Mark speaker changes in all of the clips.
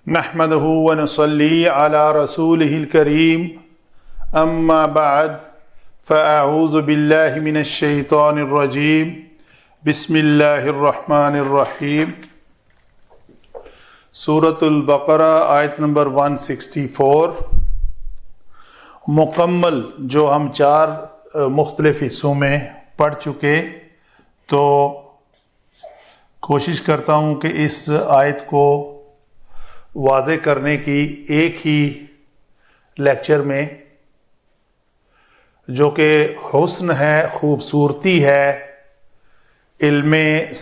Speaker 1: نحمده ونصلي على رسوله الكريم اما بعد فاعوذ بالله من الشيطان الرجيم بسم الله الرحمن الرحیم۔ سورۃ البقرہ آیت نمبر 164 مکمل جو ہم 4 مختلف حصوں میں پڑھ چکے، تو کوشش کرتا ہوں کہ اس آیت کو واضح کرنے کی ایک ہی لیکچر میں، جو کہ حسن ہے، خوبصورتی ہے علم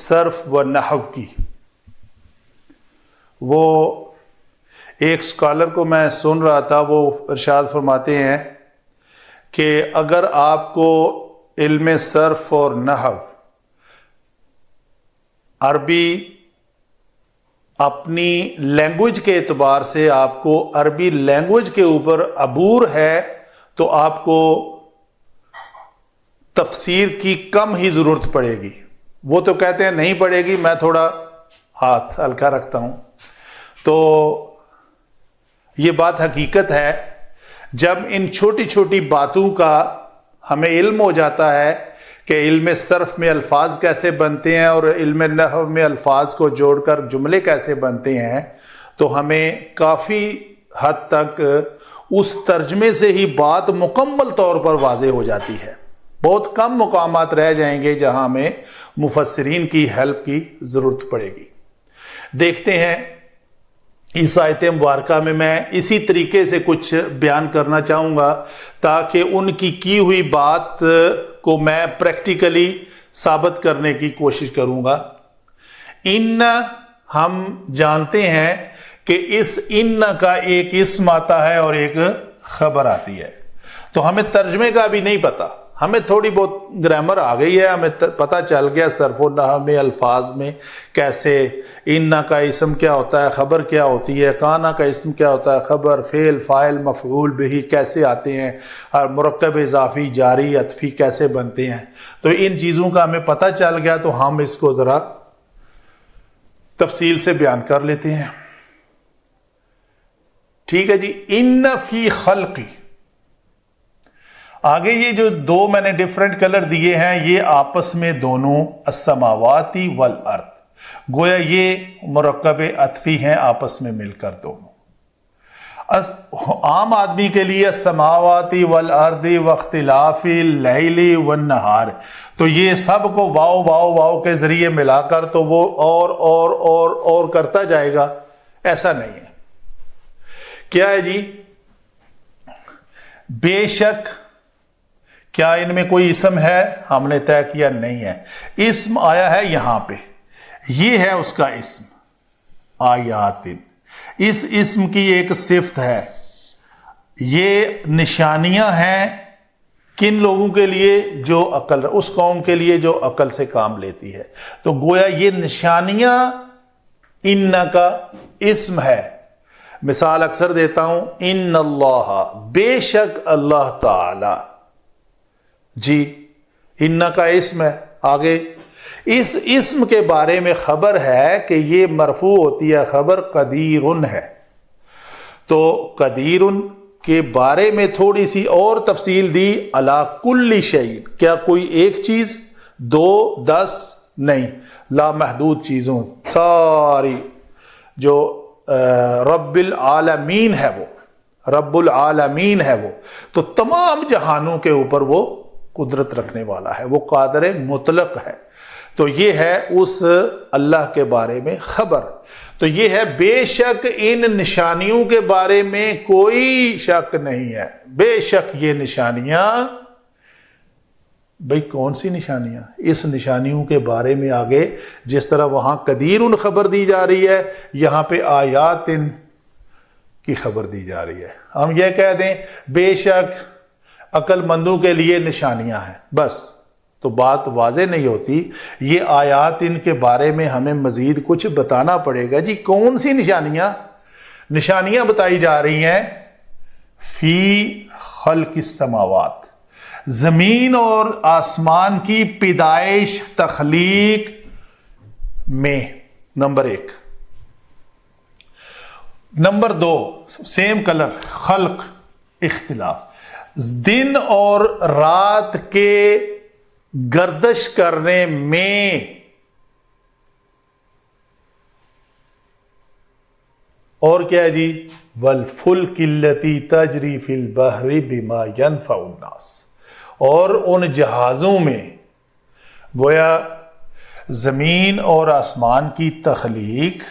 Speaker 1: صرف و نحو کی۔ وہ ایک اسکالر کو میں سن رہا تھا، وہ ارشاد فرماتے ہیں کہ اگر آپ کو علم صرف اور نحو عربی اپنی لینگویج کے اعتبار سے آپ کو عربی لینگویج کے اوپر عبور ہے، تو آپ کو تفسیر کی کم ہی ضرورت پڑے گی۔ وہ تو کہتے ہیں نہیں پڑے گی، میں تھوڑا ہاتھ ہلکا رکھتا ہوں۔ تو یہ بات حقیقت ہے، جب ان چھوٹی چھوٹی باتوں کا ہمیں علم ہو جاتا ہے کہ علم صرف میں الفاظ کیسے بنتے ہیں اور علم نحو میں الفاظ کو جوڑ کر جملے کیسے بنتے ہیں، تو ہمیں کافی حد تک اس ترجمے سے ہی بات مکمل طور پر واضح ہو جاتی ہے۔ بہت کم مقامات رہ جائیں گے جہاں ہمیں مفسرین کی ہیلپ کی ضرورت پڑے گی۔ دیکھتے ہیں اس آیت مبارکہ میں اسی طریقے سے کچھ بیان کرنا چاہوں گا تاکہ ان کی ہوئی بات کو میں پریکٹیکلی ثابت کرنے کی کوشش کروں گا۔ ان ہم جانتے ہیں کہ اس ان کا ایک اسم آتا ہے اور ایک خبر آتی ہے، تو ہمیں ترجمے کا بھی نہیں پتا، ہمیں تھوڑی بہت گرامر آ گئی ہے، ہمیں پتہ چل گیا صرف و نحو میں الفاظ میں کیسے ان کا اسم کیا ہوتا ہے، خبر کیا ہوتی ہے، کانا کا اسم کیا ہوتا ہے، خبر، فعل، فاعل، مفعول بہ کیسے آتے ہیں، اور مرکب اضافی، جاری، عطفی کیسے بنتے ہیں۔ تو ان چیزوں کا ہمیں پتہ چل گیا، تو ہم اس کو ذرا تفصیل سے بیان کر لیتے ہیں۔ ٹھیک ہے جی۔ ان فی خلقی، آگے یہ جو 2 میں نے ڈیفرنٹ کلر دیے ہیں، یہ آپس میں دونوں السماواتی والارض، گویا یہ مرکب عطفی ہیں آپس میں مل کر دونوں۔ عام آدمی کے لیے السماواتی والارض واختلاف اللیل والنہار، تو یہ سب کو واو واو واو کے ذریعے ملا کر تو وہ اور کرتا جائے گا، ایسا نہیں ہے۔ کیا ہے جی؟ بے شک، کیا ان میں کوئی اسم ہے؟ ہم نے طے کیا نہیں ہے۔ اسم آیا ہے یہاں پہ، یہ ہے اس کا اسم آیات۔ اس اسم کی ایک صفت ہے، یہ نشانیاں ہیں کن لوگوں کے لیے؟ جو عقل، اس قوم کے لیے جو عقل سے کام لیتی ہے۔ تو گویا یہ نشانیاں ان کا اسم ہے۔ مثال اکثر دیتا ہوں، ان اللہ، بے شک اللہ تعالی، جی ان کا اسم ہے۔ آگے اس اسم کے بارے میں خبر ہے کہ یہ مرفوع ہوتی ہے، خبر قدیر ہے۔ تو قدیر کے بارے میں تھوڑی سی اور تفصیل دی، علی کل شیء، کیا کوئی ایک چیز، 2، 10 نہیں، لامحدود چیزوں، ساری جو رب العالمین ہے، وہ رب العالمین ہے، وہ تو تمام جہانوں کے اوپر وہ قدرت رکھنے والا ہے، وہ قادر مطلق ہے۔ تو یہ ہے اس اللہ کے بارے میں خبر۔ تو یہ ہے بے شک ان نشانیوں کے بارے میں کوئی شک نہیں ہے، بے شک یہ نشانیاں۔ بھئی کون سی نشانیاں؟ اس نشانیوں کے بارے میں آگے جس طرح وہاں قدیر خبر دی جا رہی ہے، یہاں پہ آیات کی خبر دی جا رہی ہے۔ ہم یہ کہہ دیں بے شک عقل مندوں کے لیے نشانیاں ہیں، بس تو بات واضح نہیں ہوتی۔ یہ آیات ان کے بارے میں ہمیں مزید کچھ بتانا پڑے گا۔ جی کون سی نشانیاں؟ نشانیاں بتائی جا رہی ہیں فی خلق السماوات، زمین اور آسمان کی پیدائش، تخلیق میں۔ نمبر 1، نمبر 2 سیم کلر خلق اختلاف، دن اور رات کے گردش کرنے میں اور کیا ہے جی والفلک التی تجری فی البحر بما ینفع الناس، اور ان جہازوں میں گویا زمین اور آسمان کی تخلیق،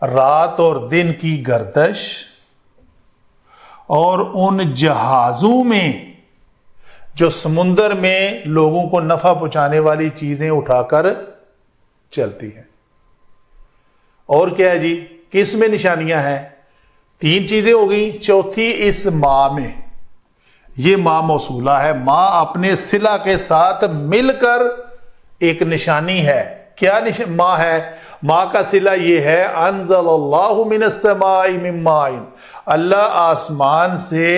Speaker 1: رات اور دن کی گردش، اور ان جہازوں میں جو سمندر میں لوگوں کو نفع پہنچانے والی چیزیں اٹھا کر چلتی ہیں۔ اور کیا ہے جی کس میں نشانیاں ہیں؟ 3 چیزیں ہو گئی، چوتھی اس ماں میں، یہ ماں موصولہ ہے، ماں اپنے صلہ کے ساتھ مل کر ایک نشانی ہے۔ کیا ماں ہے؟ ماں کا صلہ یہ ہے انزل اللہ من السماء من ماء، اللہ آسمان سے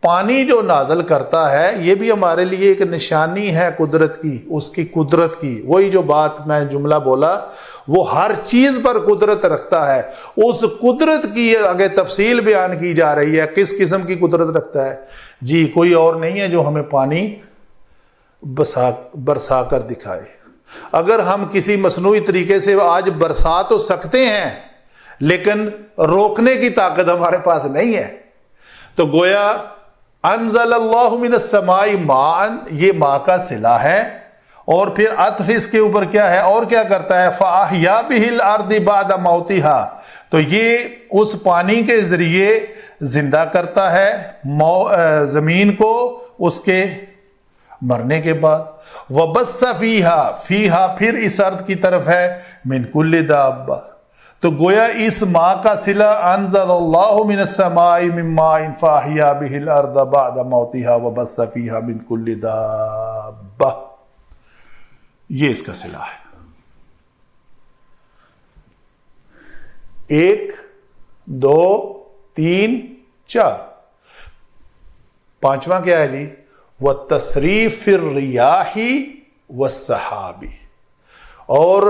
Speaker 1: پانی جو نازل کرتا ہے، یہ بھی ہمارے لیے ایک نشانی ہے قدرت کی، اس کی قدرت کی۔ وہی جو بات میں جملہ بولا، وہ ہر چیز پر قدرت رکھتا ہے، اس قدرت کی آگے تفصیل بیان کی جا رہی ہے۔ کس قسم کی قدرت رکھتا ہے جی؟ کوئی اور نہیں ہے جو ہمیں پانی برسا کر دکھائے۔ اگر ہم کسی مصنوعی طریقے سے آج برسا تو سکتے ہیں، لیکن روکنے کی طاقت ہمارے پاس نہیں ہے۔ تو گویا انزل اللہ من السماء ماء، یہ ماء کا صلہ ہے، اور پھر عطف اس کے اوپر کیا ہے اور کیا کرتا ہے؟ فَأَحْيَا بِهِ الْأَرْضِ بَعْدَ مَوْتِهَا، تو یہ اس پانی کے ذریعے زندہ کرتا ہے زمین کو اس کے مرنے کے بعد۔ وَبَثَّ فِيهَا، فِيهَا پھر اس ارض کی طرف ہے، مِن كُلِّ دَابَّةٍ، تو گویا اس ماء کا صلہ انزل اللہ من السماء من ماء فاحیا به الارض بعد موتها وبث فيها من كل دابة، یہ اس کا صلہ ہے۔ 1 2 3 4، پانچواں کیا ہے جی؟ وَالتَّصْرِيفِ الرِّيَاحِ وَالسَّحَابِ، اور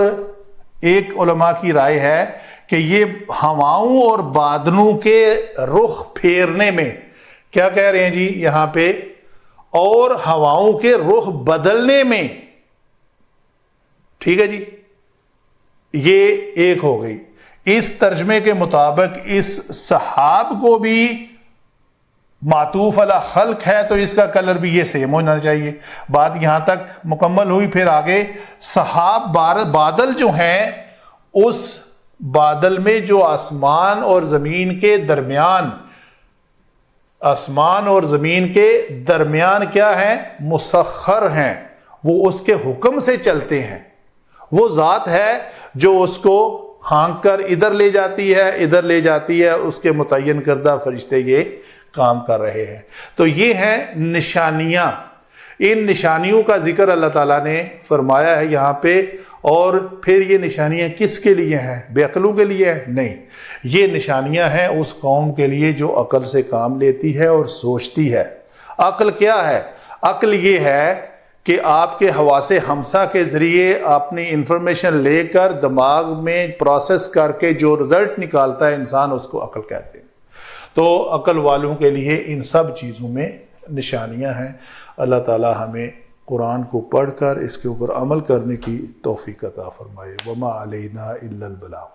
Speaker 1: ایک علماء کی رائے ہے کہ یہ ہواؤں اور بادلوں کے رخ پھیرنے میں، کیا کہہ رہے ہیں جی یہاں پہ؟ اور ہواؤں کے رخ بدلنے میں، ٹھیک ہے جی، یہ ایک ہو گئی۔ اس ترجمے کے مطابق اس سحاب کو بھی معطوف علی خلق ہے، تو اس کا کلر بھی یہ سیم ہونا چاہیے۔ بات یہاں تک مکمل ہوئی، پھر آگے سحاب بادل جو ہیں، اس بادل میں جو آسمان اور زمین کے درمیان، آسمان اور زمین کے درمیان کیا ہے؟ مسخر ہیں، وہ اس کے حکم سے چلتے ہیں۔ وہ ذات ہے جو اس کو ہانک کر ادھر لے جاتی ہے، ادھر لے جاتی ہے، اس کے متعین کردہ فرشتے یہ کام کر رہے ہیں۔ تو یہ ہیں نشانیاں۔ ان نشانیوں کا ذکر اللہ تعالیٰ نے فرمایا ہے یہاں پہ، اور پھر یہ نشانیاں کس کے لیے ہیں؟ بے عقلوں کے لیے ہیں؟ نہیں، یہ نشانیاں ہیں اس قوم کے لیے جو عقل سے کام لیتی ہے اور سوچتی ہے۔ عقل کیا ہے؟ عقل یہ ہے کہ آپ کے حواس خمسہ کے ذریعے اپنی انفارمیشن لے کر دماغ میں پروسیس کر کے جو رزلٹ نکالتا ہے انسان، اس کو عقل کہتے ہیں۔ تو عقل والوں کے لیے ان سب چیزوں میں نشانیاں ہیں۔ اللہ تعالی ہمیں قرآن کو پڑھ کر اس کے اوپر عمل کرنے کی توفیق عطا فرمائے۔ وما علینا الا البلاغ۔